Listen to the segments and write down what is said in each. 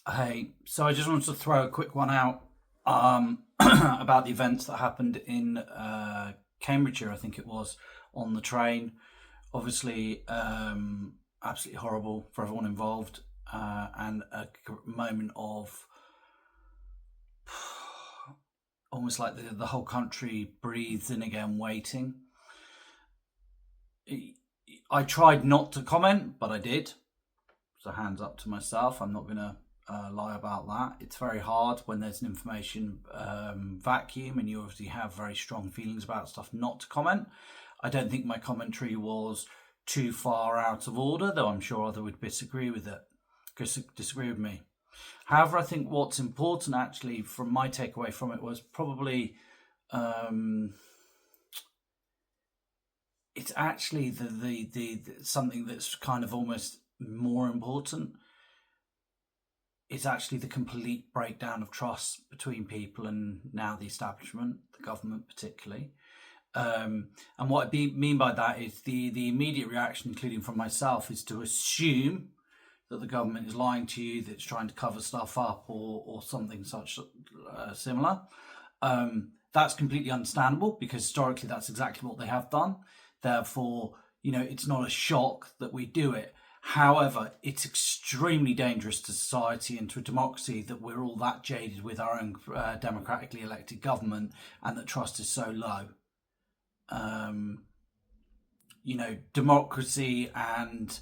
Hey, so I just wanted to throw a quick one out about the events that happened in Cambridgeshire, I think it was, on the train. Obviously, absolutely horrible for everyone involved, and a moment of almost like the whole country breathed in again, waiting. I tried not to comment, but I did. So hands up to myself. I'm not going to lie about that. It's very hard when there's an information vacuum and you obviously have very strong feelings about stuff not to comment. I don't think my commentary was too far out of order, though I'm sure others would disagree with it. Disagree with me. However, I think what's important actually from my takeaway from it was probably um, it's actually the something that's kind of almost more important. It's actually the complete breakdown of trust between people and now the establishment, the government particularly. And what mean by that is the immediate reaction, including from myself, is to assume that the government is lying to you, that it's trying to cover stuff up or something such similar. That's completely understandable because historically that's exactly what they have done. Therefore, it's not a shock that we do it. However, it's extremely dangerous to society and to a democracy that we're all that jaded with our own democratically elected government and that trust is so low. Um, Democracy and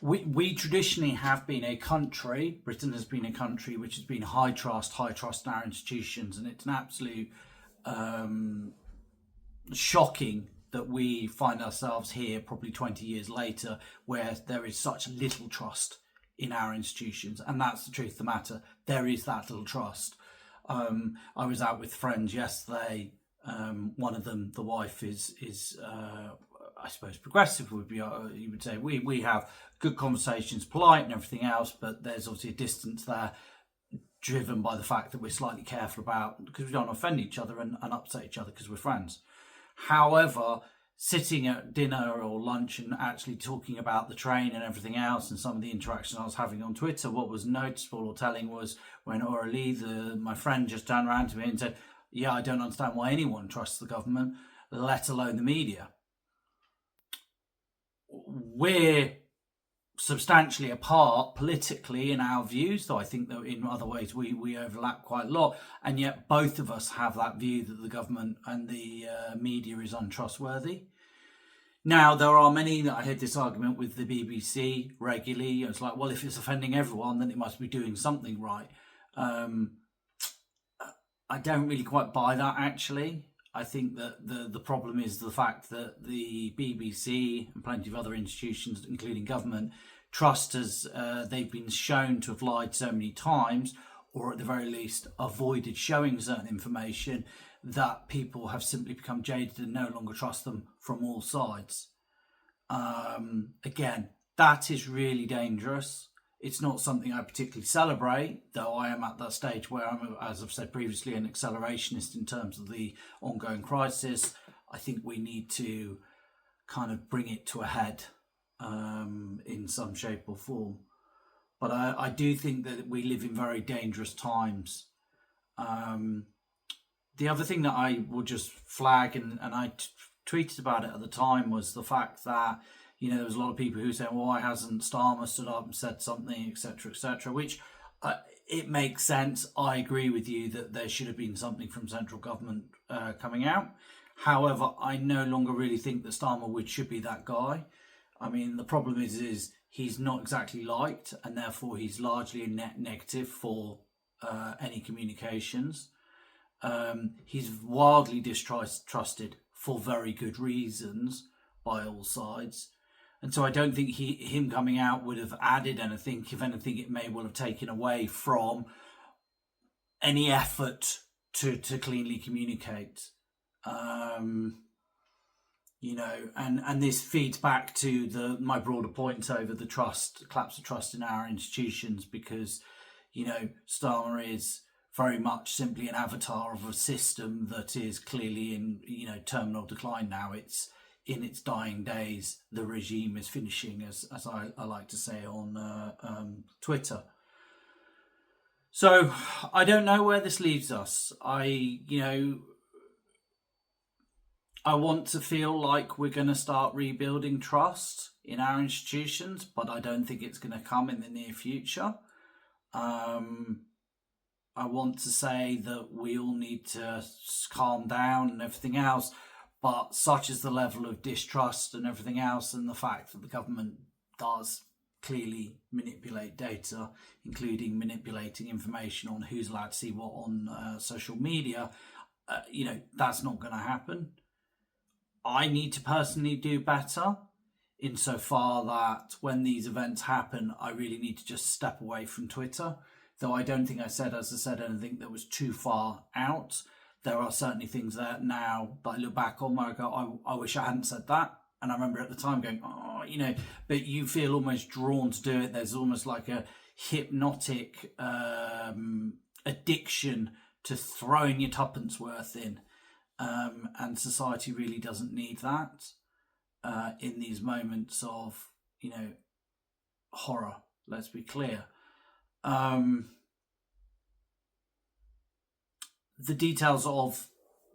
we traditionally have been a country, Britain has been a country which has been high trust in our institutions, and it's an absolute um, shocking that we find ourselves here probably 20 years later where there is such little trust in our institutions. And that's the truth of the matter. There is that little trust. I was out with friends yesterday. One of them, the wife, is I suppose progressive would be you would say we have good conversations, polite and everything else, but there's obviously a distance there driven by the fact that we're slightly careful about because we don't offend each other and upset each other because we're friends. However, sitting at dinner or lunch and actually talking about the train and everything else and some of the interactions I was having on Twitter, what was noticeable or telling was when Aurelie, my friend, just turned around to me and said, yeah, I don't understand why anyone trusts the government, let alone the media. We're substantially apart politically in our views, though I think that in other ways we overlap quite a lot, and yet both of us have that view that the government and the media is untrustworthy. Now, there are many that I had this argument with the BBC regularly. It's like, well, if it's offending everyone, then it must be doing something right. Um, I don't really quite buy that actually. I think that the problem is the fact that the BBC and plenty of other institutions, including government, trust as they've been shown to have lied so many times, or at the very least avoided showing certain information, that people have simply become jaded and no longer trust them from all sides. Again, that is really dangerous. It's not something I particularly celebrate, though I am at that stage where I'm, as I've said previously, an accelerationist in terms of the ongoing crisis. I think we need to kind of bring it to a head in some shape or form. But I do think that we live in very dangerous times. Um, the other thing that I will just flag, and I tweeted about it at the time, was the fact that there was a lot of people who said, "Well, why hasn't Starmer stood up and said something, etc., etc." Which it makes sense. I agree with you that there should have been something from central government coming out. However, I no longer really think that Starmer should be that guy. I mean, the problem is he's not exactly liked, and therefore he's largely a net negative for any communications. He's wildly distrusted for very good reasons by all sides. And so I don't think him coming out would have added anything. If anything, it may well have taken away from any effort to cleanly communicate. Um, and this feeds back to my broader points over the collapse of trust in our institutions, because Starmer is very much simply an avatar of a system that is clearly in terminal decline now. It's in its dying days. The regime is finishing, as I like to say on Twitter. So I don't know where this leaves us. I want to feel like we're going to start rebuilding trust in our institutions, but I don't think it's going to come in the near future. Um, I want to say that we all need to calm down and everything else, but such is the level of distrust and everything else, and the fact that the government does clearly manipulate data, including manipulating information on who's allowed to see what on social media, that's not going to happen. I need to personally do better insofar that when these events happen, I really need to just step away from Twitter. Though I don't think as I said, anything that was too far out. There are certainly things there now that I look back on where I go, I wish I hadn't said that. And I remember at the time going, but you feel almost drawn to do it. There's almost like a hypnotic addiction to throwing your tuppence worth in. And society really doesn't need that in these moments of, horror. Let's be clear. The details of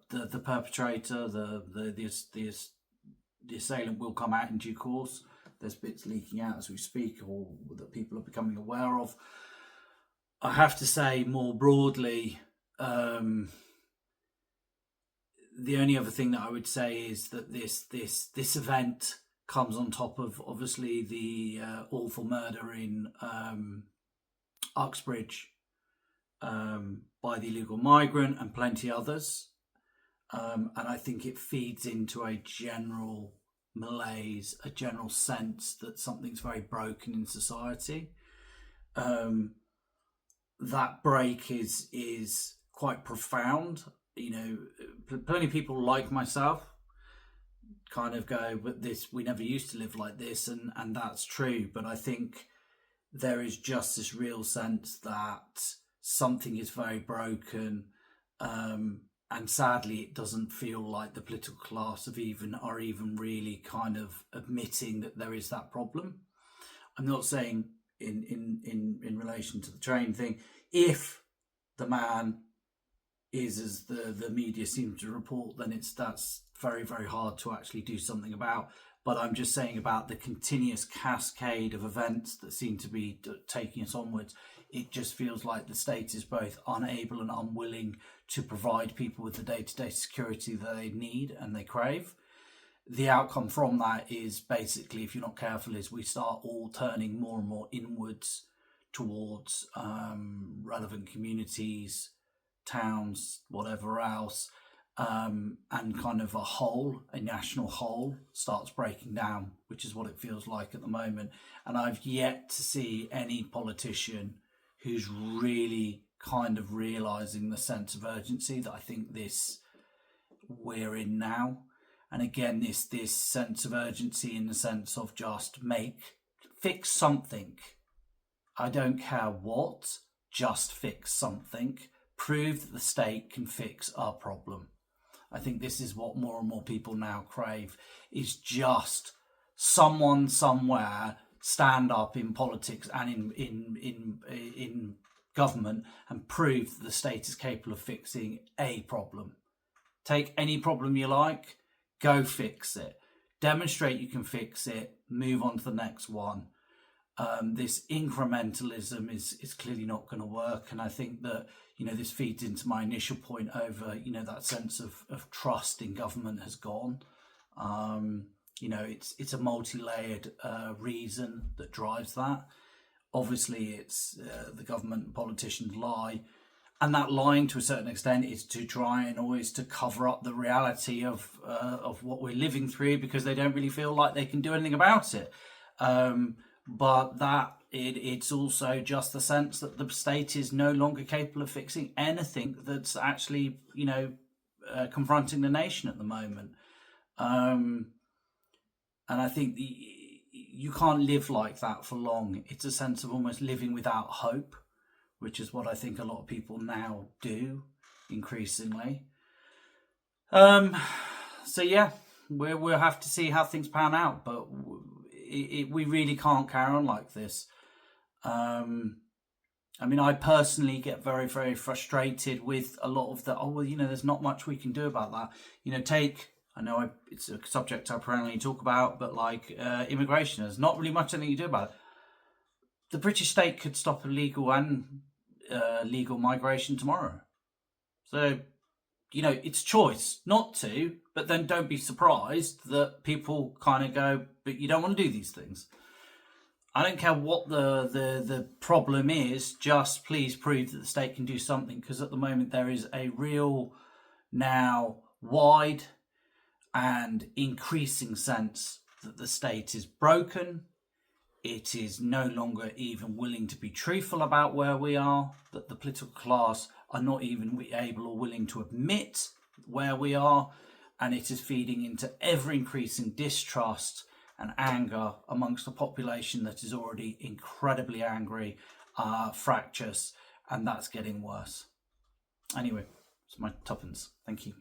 the perpetrator, the assailant will come out in due course. There's bits leaking out as we speak, or that people are becoming aware of. I have to say, more broadly, the only other thing that I would say is that this event comes on top of obviously the awful murder in Uxbridge by the illegal migrant and plenty others. And I think it feeds into a general malaise, a general sense that something's very broken in society. That break is quite profound. Plenty of people like myself kind of go, but we never used to live like this, and that's true. But I think there is just this real sense that something is very broken, and sadly, it doesn't feel like the political class are even really kind of admitting that there is that problem. I'm not saying in relation to the train thing, if the man is as the media seems to report, then that's very, very hard to actually do something about. But I'm just saying about the continuous cascade of events that seem to be taking us onwards. It just feels like the state is both unable and unwilling to provide people with the day-to-day security that they need and they crave. The outcome from that is basically, if you're not careful, is we start all turning more and more inwards towards relevant communities, towns, whatever else, and kind of a national whole starts breaking down, which is what it feels like at the moment. And I've yet to see any politician who's really kind of realising the sense of urgency that I think we're in now. And again, this sense of urgency in the sense of just fix something. I don't care what, just fix something. Prove that the state can fix our problem. I think this is what more and more people now crave, is just someone somewhere stand up in politics and in government and prove that the state is capable of fixing a problem. Take any problem you like, go fix it. Demonstrate you can fix it, move on to the next one. This incrementalism is clearly not going to work. And I think that, this feeds into my initial point over, that sense of trust in government has gone. It's a multi-layered reason that drives that. Obviously, it's the government and politicians lie. And that lying, to a certain extent, is to try and always to cover up the reality of what we're living through, because they don't really feel like they can do anything about it. But that it's also just the sense that the state is no longer capable of fixing anything that's actually, confronting the nation at the moment. And I think you can't live like that for long. It's a sense of almost living without hope, which is what I think a lot of people now do increasingly. So yeah, we'll have to see how things pan out, but we really can't carry on like this. I mean, I personally get very, very frustrated with a lot of the, oh, well, there's not much we can do about that. I know it's a subject I primarily talk about, but like immigration, there's not really much anything you do about it. The British state could stop illegal and legal migration tomorrow. So, it's choice not to, but then don't be surprised that people kind of go, but you don't want to do these things. I don't care what the problem is, just please prove that the state can do something, because at the moment there is a real now wide and increasing sense that the state is broken. It is no longer even willing to be truthful about where we are, that the political class are not even able or willing to admit where we are, and it is feeding into ever increasing distrust and anger amongst a population that is already incredibly angry, fractious, and that's getting worse. Anyway, it's my tuppence. Thank you.